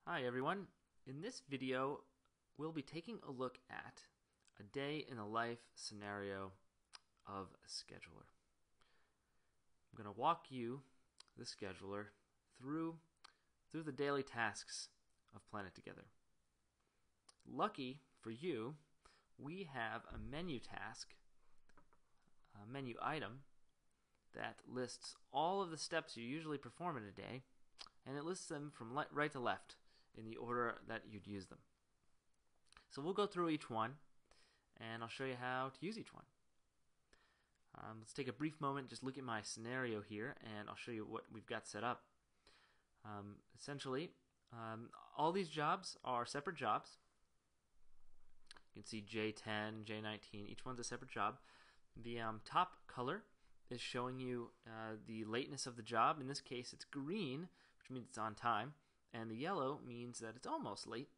Hi everyone. In this video, we'll be taking a look at a day in the life scenario of a scheduler. I'm going to walk you, the scheduler, through the daily tasks of PlanetTogether. Lucky for you, we have a menu task, a menu item, that lists all of the steps you usually perform in a day, and it lists them from right to left in the order that you'd use them. So we'll go through each one, and I'll show you how to use each one. Let's take a brief moment, just look at my scenario here, and I'll show you what we've got set up. Essentially, all these jobs are separate jobs. You can see J10, J19, each one's a separate job. The top color is showing you the lateness of the job. In this case, it's green, which means it's on time, and the yellow means that it's almost late.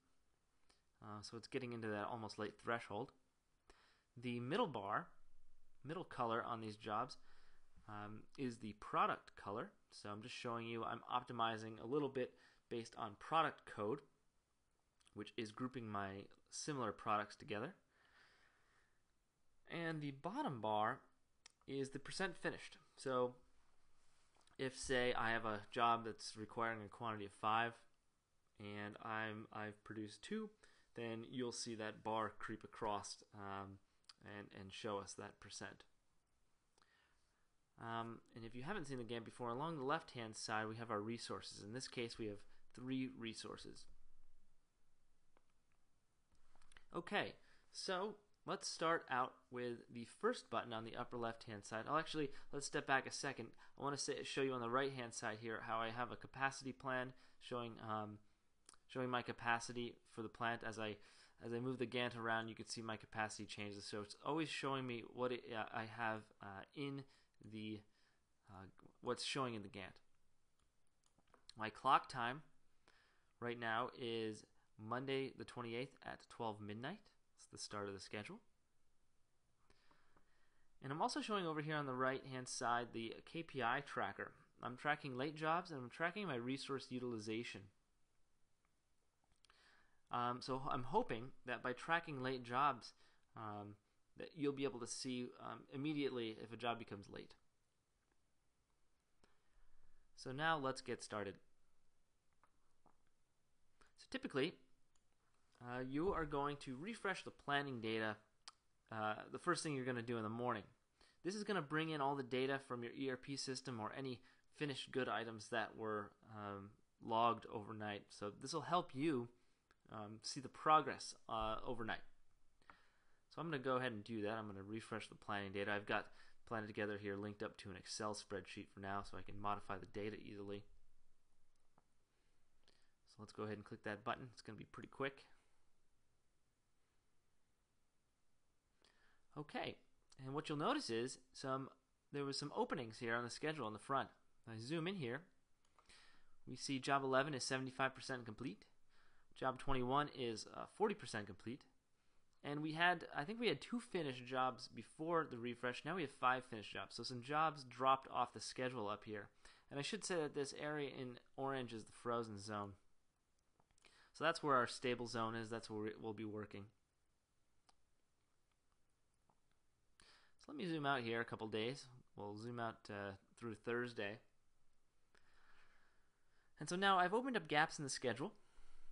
So it's getting into that almost late threshold. The middle color on these jobs is the product color. So I'm just showing you I'm optimizing a little bit based on product code, which is grouping my similar products together. And the bottom bar is the percent finished. So if, say, I have a job that's requiring a quantity of 5 and I've produced 2, then you'll see that bar creep across and show us that percent. And if you haven't seen the Gantt before, along the left-hand side we have our resources. In this case we have 3 resources. Okay, so let's start out with the first button on the upper left-hand side. Let's step back a second. I want to show you on the right-hand side here how I have a capacity plan showing my capacity for the plant. As I move the Gantt around, you can see my capacity changes. So it's always showing me what I have in the what's showing in the Gantt. My clock time right now is Monday the 28th at 12 midnight. It's the start of the schedule. And I'm also showing over here on the right hand side the KPI tracker. I'm tracking late jobs and I'm tracking my resource utilization. So I'm hoping that by tracking late jobs that you'll be able to see immediately if a job becomes late. So now let's get started. So typically you are going to refresh the planning data the first thing you're going to do in the morning. This is going to bring in all the data from your ERP system or any finished good items that were logged overnight. So this will help you see the progress overnight. So I'm going to go ahead and do that. I'm going to refresh the planning data. I've got PlanetTogether here linked up to an Excel spreadsheet for now, so I can modify the data easily. So let's go ahead and click that button. It's going to be pretty quick. Okay, and what you'll notice is there was some openings here on the schedule on the front. I zoom in here. We see job 11 is 75% complete. Job 21 is 40% complete. And I think we had 2 finished jobs before the refresh. Now we have 5 finished jobs. So some jobs dropped off the schedule up here. And I should say that this area in orange is the frozen zone. So that's where our stable zone is. That's where we'll be working. So let me zoom out here a couple days. We'll zoom out through Thursday. And so now I've opened up gaps in the schedule.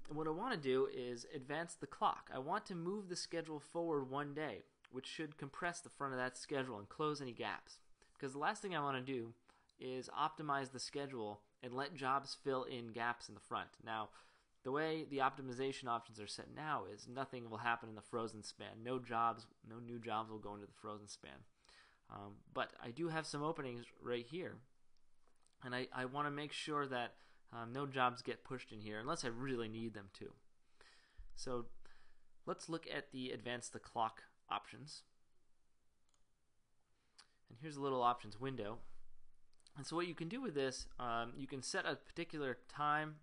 And what I want to do is advance the clock. I want to move the schedule forward 1 day, which should compress the front of that schedule and close any gaps. Because the last thing I want to do is optimize the schedule and let jobs fill in gaps in the front. Now, the way the optimization options are set now is nothing will happen in the frozen span. No new jobs will go into the frozen span. But I do have some openings right here. And I want to make sure that no jobs get pushed in here unless I really need them to. So let's look at the advance the clock options. And here's a little options window. And so what you can do with this, you can set a particular time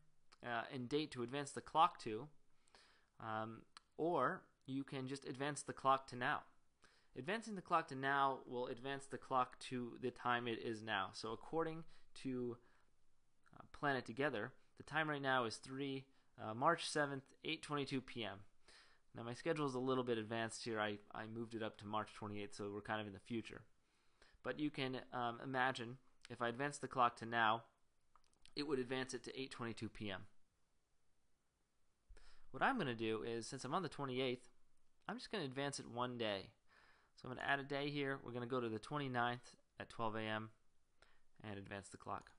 and date to advance the clock to, or you can just advance the clock to now. Advancing the clock to now will advance the clock to the time it is now. So according to PlanetTogether, the time right now is March 7th, 8:22 p.m. Now my schedule is a little bit advanced here. I moved it up to March 28th, so we're kind of in the future. But you can imagine if I advance the clock to now, it would advance it to 8:22 p.m. What I'm going to do is, since I'm on the 28th, I'm just going to advance it one day. So I'm going to add a day here. We're going to go to the 29th at 12 a.m. and advance the clock.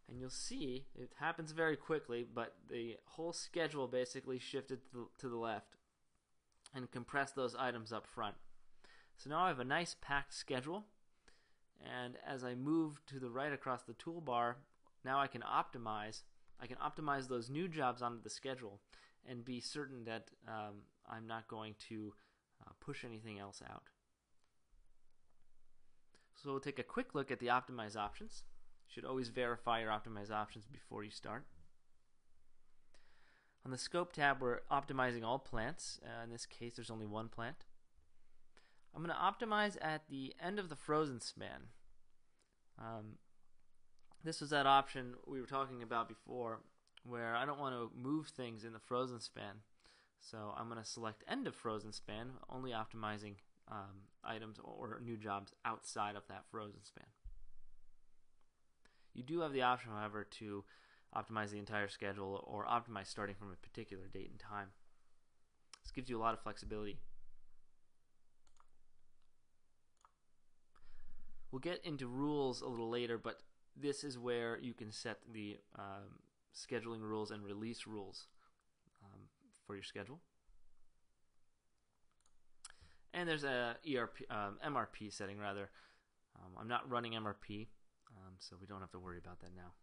And you'll see it happens very quickly, but the whole schedule basically shifted to the left and compressed those items up front. So now I have a nice packed schedule, and as I move to the right across the toolbar, now I can optimize those new jobs onto the schedule and be certain that I'm not going to push anything else out. So we'll take a quick look at the optimize options. You should always verify your optimize options before you start. On the scope tab, we're optimizing all plants. In this case, there's only one plant. I'm going to optimize at the end of the frozen span. This was that option we were talking about before, where I don't want to move things in the frozen span. So I'm going to select end of frozen span, only optimizing items or new jobs outside of that frozen span. You do have the option, however, to optimize the entire schedule or optimize starting from a particular date and time. This gives you a lot of flexibility. We'll get into rules a little later, but this is where you can set the scheduling rules and release rules for your schedule. And there's a MRP setting rather. I'm not running MRP, so we don't have to worry about that now.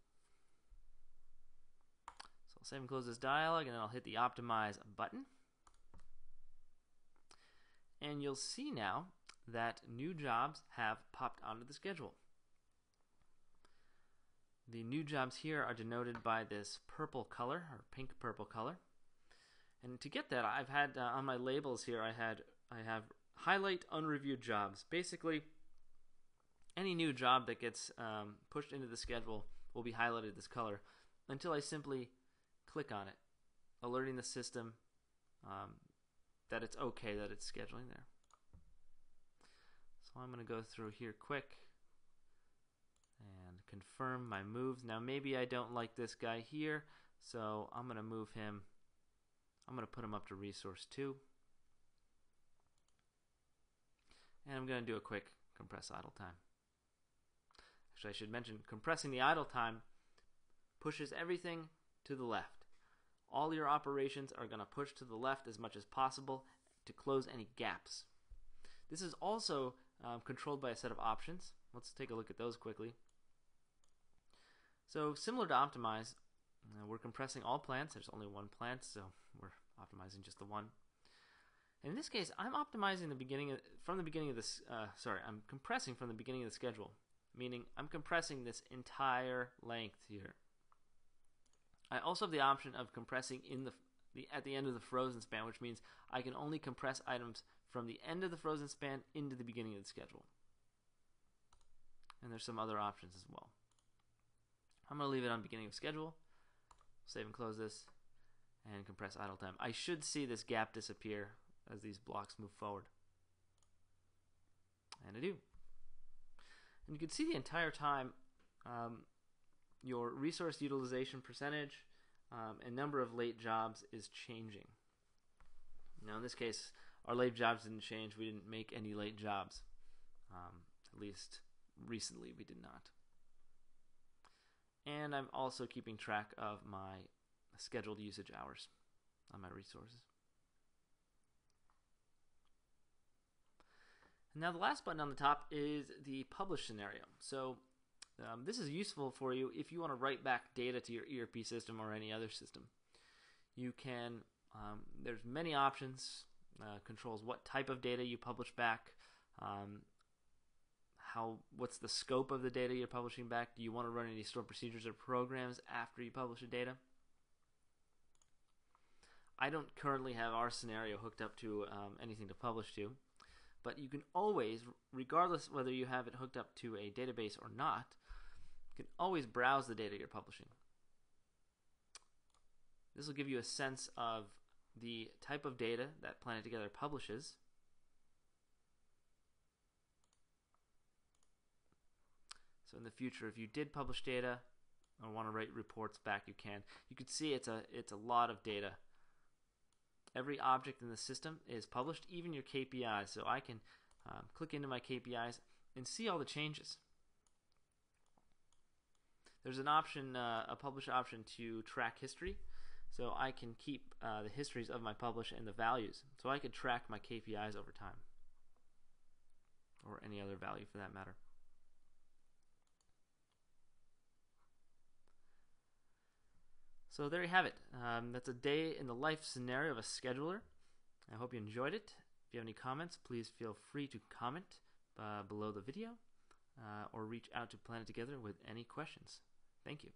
So I'll save and close this dialog, and then I'll hit the Optimize button. And you'll see now that new jobs have popped onto the schedule. The new jobs here are denoted by this purple color, or pink purple color. And to get that, I've had on my labels here, I have highlight unreviewed jobs. Basically, any new job that gets pushed into the schedule will be highlighted this color until I simply click on it, alerting the system that it's okay that it's scheduling there. So I'm going to go through here quick and confirm my moves. Now maybe I don't like this guy here, so I'm going to move him. I'm going to put him up to resource 2. And I'm going to do a quick compress idle time. Actually, I should mention compressing the idle time pushes everything to the left. All your operations are going to push to the left as much as possible to close any gaps. This is also controlled by a set of options. Let's take a look at those quickly. So similar to optimize, we're compressing all plants. There's only one plant, so we're optimizing just the one. And in this case, I'm optimizing from the beginning of this. I'm compressing from the beginning of the schedule, meaning I'm compressing this entire length here. I also have the option of compressing at the end of the frozen span, which means I can only compress items from the end of the frozen span into the beginning of the schedule. And there's some other options as well. I'm going to leave it on beginning of schedule, save and close this, and compress idle time. I should see this gap disappear as these blocks move forward. And I do. And you can see the entire time your resource utilization percentage and number of late jobs is changing. Now in this case, our late jobs didn't change. We didn't make any late jobs. At least recently we did not. And I'm also keeping track of my scheduled usage hours on my resources. Now the last button on the top is the publish scenario. So this is useful for you if you want to write back data to your ERP system or any other system. You can, there's many options, controls what type of data you publish back, what's the scope of the data you're publishing back. Do you want to run any stored procedures or programs after you publish the data? I don't currently have our scenario hooked up to anything to publish to, but you can always, regardless whether you have it hooked up to a database or not, you can always browse the data you're publishing. This will give you a sense of the type of data that PlanetTogether publishes. So in the future, if you did publish data or want to write reports back, you can. You can see it's a lot of data. Every object in the system is published, even your KPIs. So I can click into my KPIs and see all the changes. There's an option, a publish option to track history. So I can keep the histories of my publish and the values. So I could track my KPIs over time, or any other value for that matter. So there you have it. That's a day in the life scenario of a scheduler. I hope you enjoyed it. If you have any comments, please feel free to comment below the video or reach out to PlanetTogether with any questions. Thank you.